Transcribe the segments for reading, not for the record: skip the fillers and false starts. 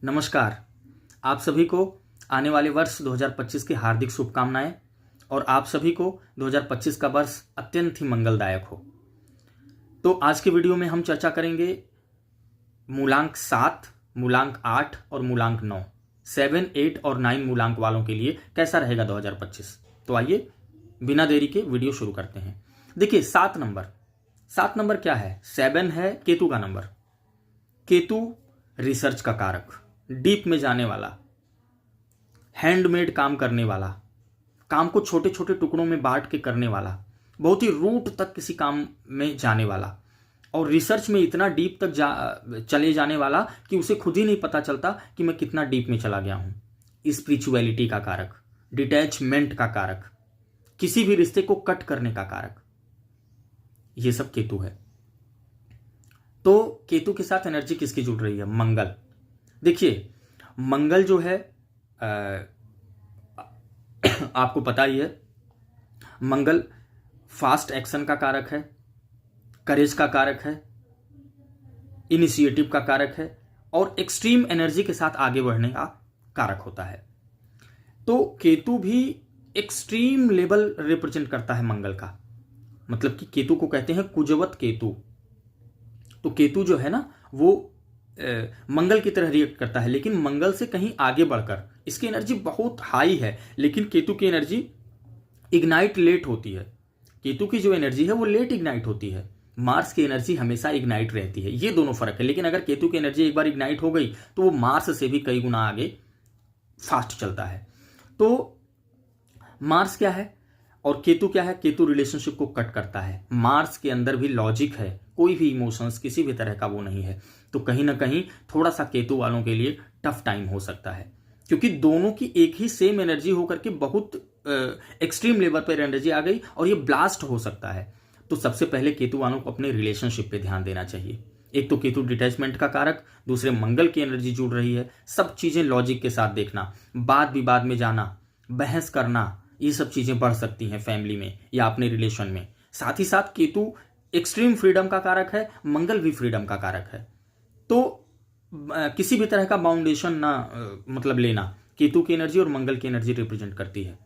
नमस्कार। आप सभी को आने वाले वर्ष 2025 की हार्दिक शुभकामनाएं और आप सभी को 2025 का वर्ष अत्यंत ही मंगलदायक हो। तो आज के वीडियो में हम चर्चा करेंगे मूलांक 7, मूलांक 8 और मूलांक 9, 7, 8 और 9 मूलांक वालों के लिए कैसा रहेगा 2025। तो आइए बिना देरी के वीडियो शुरू करते हैं। देखिए 7 नंबर क्या है? 7 है केतु का नंबर। केतु रिसर्च का कारक, डीप में जाने वाला, हैंडमेड काम करने वाला, काम को छोटे छोटे टुकड़ों में बांट के करने वाला, बहुत ही रूट तक किसी काम में जाने वाला और रिसर्च में इतना डीप तक चले जाने वाला कि उसे खुद ही नहीं पता चलता कि मैं कितना डीप में चला गया हूं। स्पिरिचुअलिटी का कारक, डिटैचमेंट का कारक, किसी भी रिश्ते को कट करने का कारक, ये सब केतु है। तो केतु के साथ एनर्जी किसकी जुड़ रही है? मंगल। देखिए मंगल जो है आपको पता ही है, मंगल फास्ट एक्शन का कारक है, करेज का कारक है, इनिशिएटिव का कारक है और एक्सट्रीम एनर्जी के साथ आगे बढ़ने का कारक होता है। तो केतु भी एक्सट्रीम लेवल रिप्रेजेंट करता है मंगल का, मतलब कि केतु को कहते हैं कुजवत केतु। तो केतु जो है ना वो मंगल की तरह रिएक्ट करता है, लेकिन मंगल से कहीं आगे बढ़कर। इसकी एनर्जी बहुत हाई है, लेकिन केतु की एनर्जी इग्नाइट लेट होती है। केतु की जो एनर्जी है वो लेट इग्नाइट होती है, मार्स की एनर्जी हमेशा इग्नाइट रहती है। ये दोनों फर्क है। लेकिन अगर केतु की एनर्जी एक बार इग्नाइट हो गई तो वो मार्स से भी कई गुना आगे फास्ट चलता है। तो मार्स क्या है और केतु क्या है? केतु रिलेशनशिप को कट करता है। मार्स के अंदर भी लॉजिक है, कोई भी इमोशंस किसी भी तरह का वो नहीं है। तो कहीं ना कहीं थोड़ा सा केतु वालों के लिए टफ टाइम हो सकता है, क्योंकि दोनों की एक ही सेम एनर्जी होकर के बहुत एक्सट्रीम लेवल पर एनर्जी आ गई और ये ब्लास्ट हो सकता है। तो सबसे पहले केतु वालों को अपने रिलेशनशिप पे ध्यान देना चाहिए। एक तो केतु डिटैचमेंट का कारक, दूसरे मंगल की एनर्जी जुड़ रही है। सब चीजें लॉजिक के साथ देखना, वाद विवाद में जाना, बहस करना, ये सब चीजें बढ़ सकती हैं फैमिली में या अपने रिलेशन में। साथ ही साथ केतु एक्सट्रीम फ्रीडम का कारक है, मंगल भी फ्रीडम का कारक है। तो किसी भी तरह का बाउंडेशन ना मतलब लेना, केतु की एनर्जी और मंगल की एनर्जी रिप्रेजेंट करती है।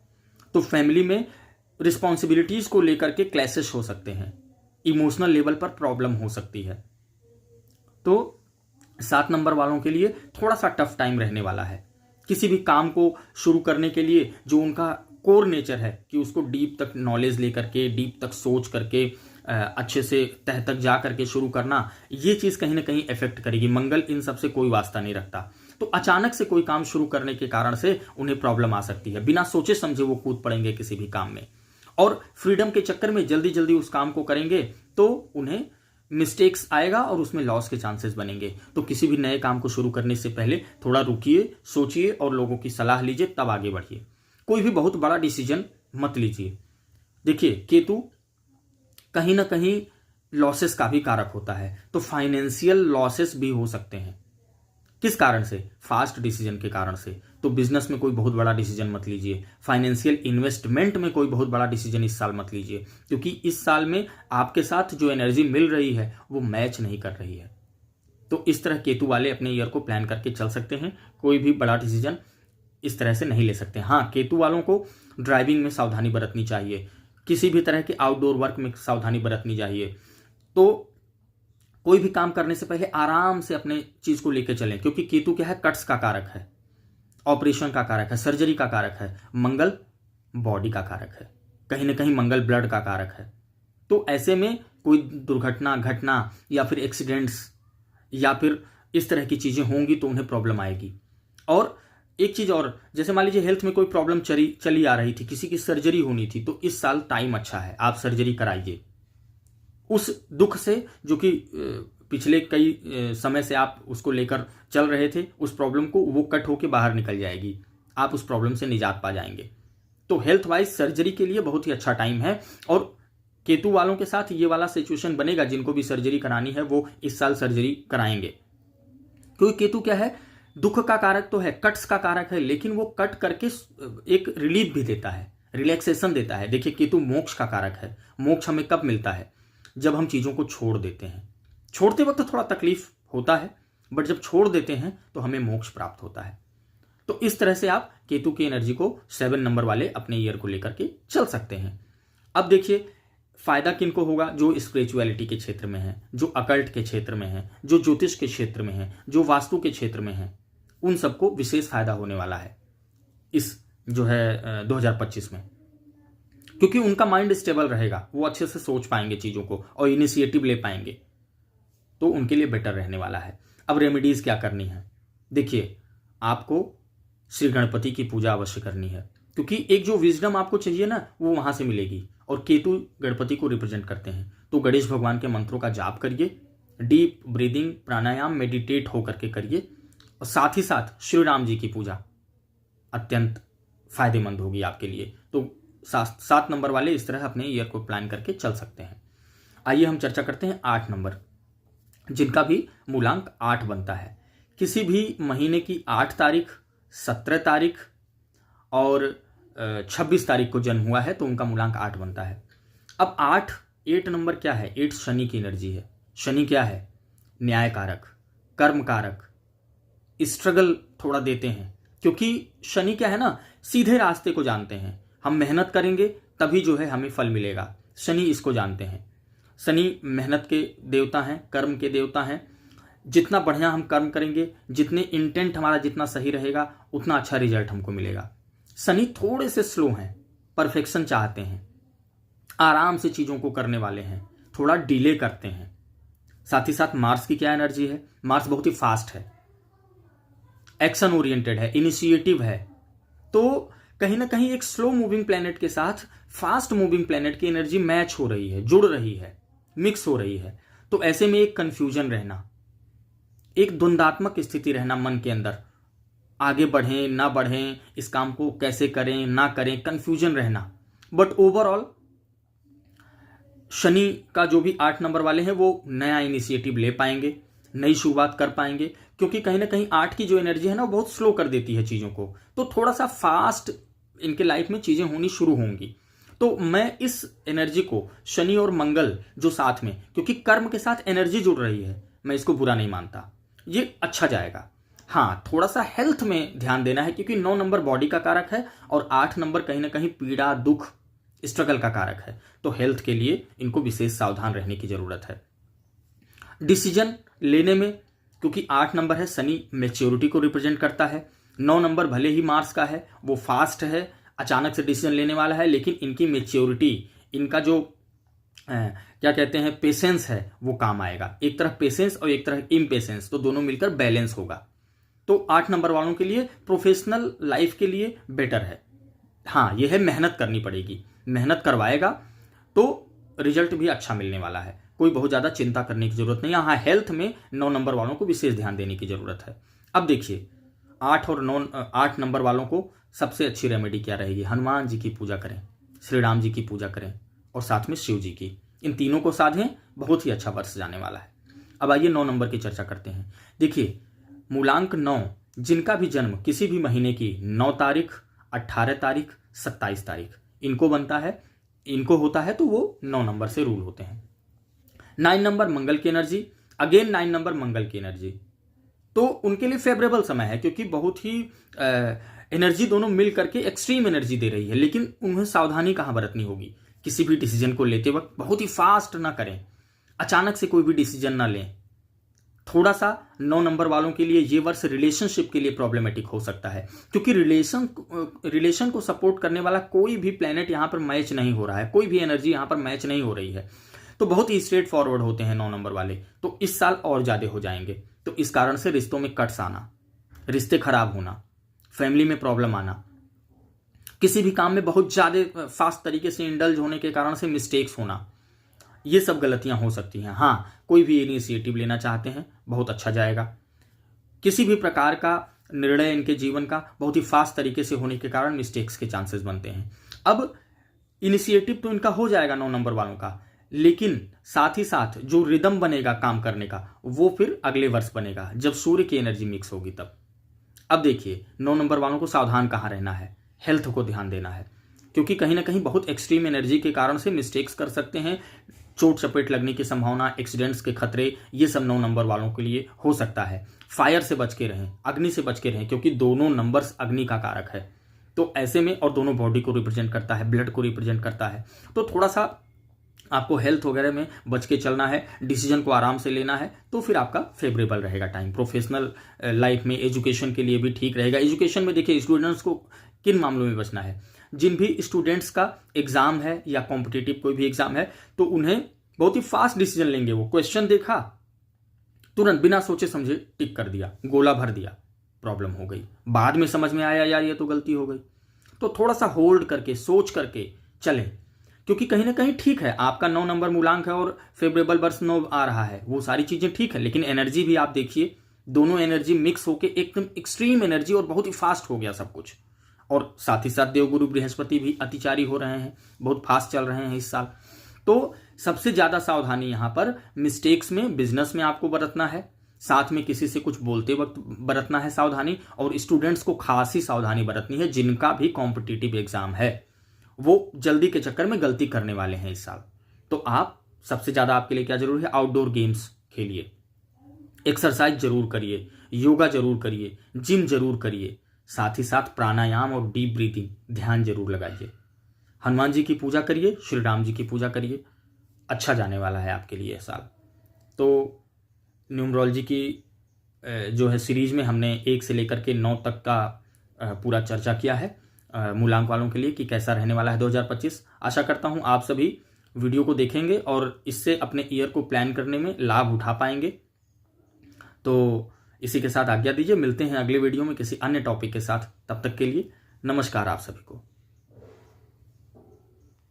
तो फैमिली में रिस्पॉन्सिबिलिटीज को लेकर के क्लैशेस हो सकते हैं, इमोशनल लेवल पर प्रॉब्लम हो सकती है। तो 7 नंबर वालों के लिए थोड़ा सा टफ टाइम रहने वाला है। किसी भी काम को शुरू करने के लिए जो उनका कोर नेचर है कि उसको डीप तक नॉलेज लेकर के, डीप तक सोच करके, अच्छे से तह तक जा करके शुरू करना, ये चीज कहीं ना कहीं इफेक्ट करेगी। मंगल इन सब से कोई वास्ता नहीं रखता। तो अचानक से कोई काम शुरू करने के कारण से उन्हें प्रॉब्लम आ सकती है। बिना सोचे समझे वो कूद पड़ेंगे किसी भी काम में और फ्रीडम के चक्कर में जल्दी जल्दी उस काम को करेंगे तो उन्हें मिस्टेक्स आएगा और उसमें लॉस के चांसेस बनेंगे। तो किसी भी नए काम को शुरू करने से पहले थोड़ा रुकिए, सोचिए और लोगों की सलाह लीजिए, तब आगे बढ़िए। कोई भी बहुत बड़ा डिसीजन मत लीजिए। देखिए केतु कहीं ना कहीं लॉसेस का भी कारक होता है, तो फाइनेंशियल लॉसेस भी हो सकते हैं। किस कारण से? फास्ट डिसीजन के कारण से। तो बिजनेस में कोई बहुत बड़ा डिसीजन मत लीजिए, फाइनेंशियल इन्वेस्टमेंट में कोई बहुत बड़ा डिसीजन इस साल मत लीजिए, क्योंकि इस साल में आपके साथ जो एनर्जी मिल रही है वो मैच नहीं कर रही है। तो इस तरह केतु वाले अपने ईयर को प्लान करके चल सकते हैं, कोई भी बड़ा डिसीजन इस तरह से नहीं ले सकते। हाँ, केतु वालों को ड्राइविंग में सावधानी बरतनी चाहिए, किसी भी तरह के आउटडोर वर्क में सावधानी बरतनी चाहिए। तो कोई भी काम करने से पहले आराम से अपने चीज को लेकर चलें, क्योंकि केतु क्या है? कट्स का कारक है, ऑपरेशन का कारक है, सर्जरी का कारक है। मंगल बॉडी का कारक है, कहीं ना कहीं मंगल ब्लड का कारक है। तो ऐसे में कोई दुर्घटना घटना या फिर एक्सीडेंट्स या फिर इस तरह की चीजें होंगी तो उन्हें प्रॉब्लम आएगी। और एक चीज और, जैसे मान लीजिए हेल्थ में कोई प्रॉब्लम चली आ रही थी, किसी की सर्जरी होनी थी, तो इस साल टाइम अच्छा है, आप सर्जरी कराइए। उस दुख से जो कि पिछले कई समय से आप उसको लेकर चल रहे थे, उस प्रॉब्लम को वो कट होके बाहर निकल जाएगी, आप उस प्रॉब्लम से निजात पा जाएंगे। तो हेल्थ वाइज सर्जरी के लिए बहुत ही अच्छा टाइम है। और केतु वालों के साथ ये वाला सिचुएशन बनेगा, जिनको भी सर्जरी करानी है वो इस साल सर्जरी कराएंगे। क्योंकि केतु क्या है? दुख का कारक तो है, कट्स का कारक है, लेकिन वो कट करके एक रिलीफ भी देता है, रिलैक्सेशन देता है। देखिए केतु मोक्ष का कारक है। मोक्ष हमें कब मिलता है? जब हम चीजों को छोड़ देते हैं। छोड़ते वक्त थोड़ा तकलीफ होता है, बट जब छोड़ देते हैं तो हमें मोक्ष प्राप्त होता है। तो इस तरह से आप केतु की एनर्जी को 7 नंबर वाले अपने ईयर को लेकर के चल सकते हैं। अब देखिए फायदा किनको होगा, जो स्पिरिचुअलिटी के क्षेत्र में है, जो अकल्ट के क्षेत्र में है, जो ज्योतिष के क्षेत्र में है, जो वास्तु के क्षेत्र में है, उन सबको विशेष फायदा होने वाला है इस जो है 2025 में, क्योंकि उनका माइंड स्टेबल रहेगा, वो अच्छे से सोच पाएंगे चीज़ों को और इनिशिएटिव ले पाएंगे, तो उनके लिए बेटर रहने वाला है। अब रेमेडीज़ क्या करनी है, देखिए आपको श्री गणपति की पूजा अवश्य करनी है, क्योंकि एक जो विजडम आपको चाहिए ना वो वहाँ से मिलेगी, और केतु गणपति को रिप्रेजेंट करते हैं। तो गणेश भगवान के मंत्रों का जाप करिए, डीप ब्रीदिंग प्राणायाम मेडिटेट होकर के करिए, और साथ ही साथ श्री राम जी की पूजा अत्यंत फायदेमंद होगी आपके लिए। तो 7 नंबर वाले इस तरह अपने ईयर को प्लान करके चल सकते हैं। आइए हम चर्चा करते हैं 8 नंबर, जिनका भी मूलांक 8 बनता है। किसी भी महीने की 8 तारीख, 17 तारीख और 26 तारीख को जन्म हुआ है तो उनका मूलांक 8 बनता है। अब 8 नंबर क्या है, 8 शनि की एनर्जी है। शनि क्या है, न्याय कारक, कर्म कारक, स्ट्रगल थोड़ा देते हैं, क्योंकि शनि क्या है ना, सीधे रास्ते को जानते हैं, हम मेहनत करेंगे तभी जो है हमें फल मिलेगा, शनि इसको जानते हैं। शनि मेहनत के देवता हैं, कर्म के देवता हैं। जितना बढ़िया हम कर्म करेंगे, जितने इंटेंट हमारा जितना सही रहेगा, उतना अच्छा रिजल्ट हमको मिलेगा। शनि थोड़े से स्लो हैं, परफेक्शन चाहते हैं, आराम से चीज़ों को करने वाले हैं, थोड़ा डिले करते हैं। साथ ही साथ मार्स की क्या एनर्जी है, मार्स बहुत ही फास्ट है, एक्शन ओरिएंटेड है, इनिशिएटिव है। तो कहीं ना कहीं एक स्लो मूविंग प्लैनेट के साथ फास्ट मूविंग प्लैनेट की एनर्जी मैच हो रही है, जुड़ रही है, मिक्स हो रही है। तो ऐसे में एक कंफ्यूजन रहना, एक द्वंद्वात्मक स्थिति रहना मन के अंदर, आगे बढ़ें ना बढ़ें, इस काम को कैसे करें ना करें, कंफ्यूजन रहना। बट ओवरऑल शनि का जो भी 8 नंबर वाले हैं वो नया इनिशिएटिव ले पाएंगे, नई शुरुआत कर पाएंगे, क्योंकि कहीं ना कहीं 8 की जो एनर्जी है ना वो बहुत स्लो कर देती है चीज़ों को। तो थोड़ा सा फास्ट इनके लाइफ में चीज़ें होनी शुरू होंगी। तो मैं इस एनर्जी को शनि और मंगल जो साथ में, क्योंकि कर्म के साथ एनर्जी जुड़ रही है, मैं इसको बुरा नहीं मानता, ये अच्छा जाएगा। हाँ, थोड़ा सा हेल्थ में ध्यान देना है, क्योंकि 9 नंबर बॉडी का कारक है और 8 नंबर कहीं ना कहीं पीड़ा, दुख, स्ट्रगल का कारक है। तो हेल्थ के लिए इनको विशेष सावधान रहने की जरूरत है। डिसीजन लेने में, क्योंकि 8 नंबर है, शनि मैच्योरिटी को रिप्रेजेंट करता है। 9 नंबर भले ही मार्स का है, वो फास्ट है, अचानक से डिसीजन लेने वाला है, लेकिन इनकी मैच्योरिटी, इनका जो क्या कहते हैं पेशेंस है, वो काम आएगा। एक तरफ पेशेंस और एक तरफ इम्पेशेंस, तो दोनों मिलकर बैलेंस होगा। तो 8 नंबर वालों के लिए प्रोफेशनल लाइफ के लिए बेटर है। हाँ, यह है मेहनत करनी पड़ेगी, मेहनत करवाएगा तो रिजल्ट भी अच्छा मिलने वाला है, कोई बहुत ज़्यादा चिंता करने की जरूरत नहीं है। हाँ, हेल्थ में 9 नंबर वालों को विशेष ध्यान देने की जरूरत है। अब देखिए 8 नंबर वालों को सबसे अच्छी रेमेडी क्या रहेगी, हनुमान जी की पूजा करें, श्री राम जी की पूजा करें और साथ में शिव जी की, इन तीनों को साधें, बहुत ही अच्छा वर्ष जाने वाला है। अब आइए 9 नंबर की चर्चा करते हैं। देखिए मूलांक 9, जिनका भी जन्म किसी भी महीने की 9 तारीख, 18 तारीख, 27 तारीख इनको बनता है, इनको होता है, तो वो 9 नंबर से रूल होते हैं। 9 नंबर मंगल की एनर्जी, अगेन 9 नंबर मंगल की एनर्जी, तो उनके लिए फेवरेबल समय है, क्योंकि बहुत ही एनर्जी दोनों मिल करके एक्सट्रीम एनर्जी दे रही है। लेकिन उन्हें सावधानी कहाँ बरतनी होगी, किसी भी डिसीजन को लेते वक्त बहुत ही फास्ट ना करें, अचानक से कोई भी डिसीजन ना लें। थोड़ा सा 9 नंबर वालों के लिए ये वर्ष रिलेशनशिप के लिए प्रॉब्लमेटिक हो सकता है, क्योंकि रिलेशन को सपोर्ट करने वाला कोई भी प्लेनेट यहाँ पर मैच नहीं हो रहा है, कोई भी एनर्जी यहाँ पर मैच नहीं हो रही है। तो बहुत ही स्ट्रेट फॉरवर्ड होते हैं 9 नंबर वाले, तो इस साल और ज़्यादा हो जाएंगे। तो इस कारण से रिश्तों में कट्स आना, रिश्ते खराब होना, फैमिली में प्रॉब्लम आना, किसी भी काम में बहुत ज़्यादा फास्ट तरीके से इंडल्ज होने के कारण से मिस्टेक्स होना, ये सब गलतियां हो सकती हैं। हाँ, कोई भी इनिशिएटिव लेना चाहते हैं, बहुत अच्छा जाएगा। किसी भी प्रकार का निर्णय इनके जीवन का बहुत ही फास्ट तरीके से होने के कारण मिस्टेक्स के चांसेस बनते हैं। अब इनिशिएटिव तो इनका हो जाएगा 9 नंबर वालों का, लेकिन साथ ही साथ जो रिदम बनेगा काम करने का, वो फिर अगले वर्ष बनेगा जब सूर्य की एनर्जी मिक्स होगी तब। अब देखिए 9 नंबर वालों को सावधान कहाँ रहना है, हेल्थ को ध्यान देना है, क्योंकि कहीं ना कहीं बहुत एक्सट्रीम एनर्जी के कारण से मिस्टेक्स कर सकते हैं, चोट चपेट लगने की संभावना, एक्सीडेंट्स के खतरे, ये सब 9 नंबर वालों के लिए हो सकता है। फायर से बच के रहें, अग्नि से बच के रहें, क्योंकि दोनों नंबर्स अग्नि का कारक है। तो ऐसे में, और दोनों बॉडी को रिप्रेजेंट करता है, ब्लड को रिप्रेजेंट करता है, तो थोड़ा सा आपको हेल्थ वगैरह में बच के चलना है, डिसीजन को आराम से लेना है, तो फिर आपका फेवरेबल रहेगा टाइम। प्रोफेशनल लाइफ में, एजुकेशन के लिए भी ठीक रहेगा। एजुकेशन में देखिए स्टूडेंट्स को किन मामलों में बचना है, जिन भी स्टूडेंट्स का एग्जाम है या कॉम्पिटिटिव कोई भी एग्जाम है, तो उन्हें बहुत ही फास्ट डिसीजन लेंगे। वो क्वेश्चन देखा, तुरंत बिना सोचे समझे टिक कर दिया, गोला भर दिया, प्रॉब्लम हो गई। बाद में समझ में आया यार ये तो गलती हो गई। तो थोड़ा सा होल्ड करके, सोच करके चलें, क्योंकि कहीं ना कहीं ठीक है, आपका 9 नंबर मूलांक है और फेवरेबल वर्ष 9 आ रहा है, वो सारी चीजें ठीक है, लेकिन एनर्जी भी आप देखिए, दोनों एनर्जी मिक्स होके एकदम एक्सट्रीम एनर्जी और बहुत ही फास्ट हो गया सब कुछ। और साथ ही साथ देवगुरु बृहस्पति भी अतिचारी हो रहे हैं, बहुत फास्ट चल रहे हैं इस साल। तो सबसे ज्यादा सावधानी यहां पर मिस्टेक्स में, बिजनेस में आपको बरतना है, साथ में किसी से कुछ बोलते वक्त बरतना है सावधानी, और स्टूडेंट्स को खासी सावधानी बरतनी है जिनका भी कॉम्पिटिटिव एग्जाम है। वो जल्दी के चक्कर में गलती करने वाले हैं इस साल। तो आप सबसे ज्यादा आपके लिए क्या जरूरी है, आउटडोर गेम्स खेलिए, एक्सरसाइज जरूर करिए, योगा जरूर करिए, जिम जरूर करिए, साथ ही साथ प्राणायाम और डीप ब्रीथिंग ध्यान जरूर लगाइए। हनुमान जी की पूजा करिए, श्री राम जी की पूजा करिए, अच्छा जाने वाला है आपके लिए यह साल। तो न्यूमरोलॉजी की जो है सीरीज में हमने 1 से लेकर के 9 तक का पूरा चर्चा किया है मूलांक वालों के लिए कि कैसा रहने वाला है 2025। आशा करता हूं आप सभी वीडियो को देखेंगे और इससे अपने ईयर को प्लान करने में लाभ उठा पाएंगे। तो इसी के साथ आज्ञा दीजिए, मिलते हैं अगले वीडियो में किसी अन्य टॉपिक के साथ। तब तक के लिए नमस्कार आप सभी को।